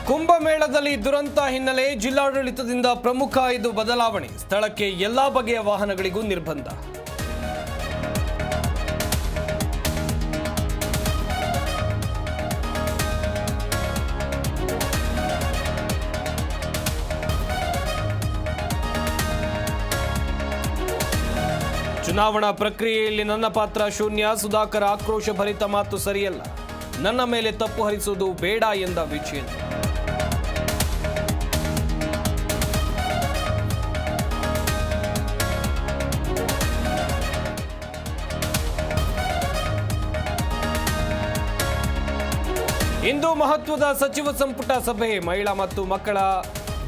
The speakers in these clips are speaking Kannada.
ಕುಂಭಮೇಳದಲ್ಲಿ ದುರಂತ ಹಿನ್ನೆಲೆ ಜಿಲ್ಲಾಡಳಿತದಿಂದ ಪ್ರಮುಖ 5 ಬದಲಾವಣೆ. ಸ್ಥಳಕ್ಕೆ ಎಲ್ಲಾ ಬಗೆಯ ವಾಹನಗಳಿಗೂ ನಿರ್ಬಂಧ. ಚುನಾವಣಾ ಪ್ರಕ್ರಿಯೆಯಲ್ಲಿ ನನ್ನ ಪಾತ್ರ ಶೂನ್ಯ. ಸುಧಾಕರ್ ಆಕ್ರೋಶ ಭರಿತ ಮಾತು ಸರಿಯಲ್ಲ. ನನ್ನ ಮೇಲೆ ತಪ್ಪು ಹರಿಸುವುದು ಬೇಡ ಎಂದ ವಿಜಯೇಂದ್ರ. ಇಂದು ಮಹತ್ವದ ಸಚಿವ ಸಂಪುಟ ಸಭೆ. ಮಹಿಳಾ ಮತ್ತು ಮಕ್ಕಳ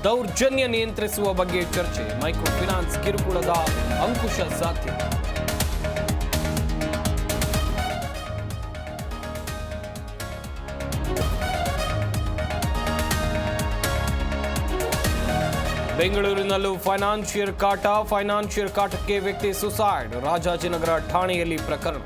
ದೌರ್ಜನ್ಯ ನಿಯಂತ್ರಿಸುವ ಬಗ್ಗೆ ಚರ್ಚೆ. ಮೈಕ್ರೋ ಫೈನಾನ್ಸ್ ಕಿರುಕುಳದ ಅಂಕುಶ ಸಾಧ್ಯ. ಬೆಂಗಳೂರಿನಲ್ಲೂ ಫೈನಾನ್ಷಿಯರ್ ಕಾಟ. ಫೈನಾನ್ಷಿಯರ್ ಕಾಟಕ್ಕೆ ವ್ಯಕ್ತಿ ಸುಸೈಡ್. ರಾಜಾಜಿನಗರ ಠಾಣೆಯಲ್ಲಿ ಪ್ರಕರಣ.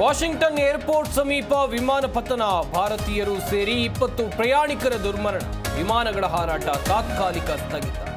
ವಾಷಿಂಗ್ಟನ್ ಏರ್ಪೋರ್ಟ್ ಸಮೀಪ ವಿಮಾನ ಪತನ. ಭಾರತೀಯರು ಸೇರಿ 20 ಪ್ರಯಾಣಿಕರ ದುರ್ಮರಣ. ವಿಮಾನಗಳ ಹಾರಾಟ ತಾತ್ಕಾಲಿಕ ಸ್ಥಗಿತ.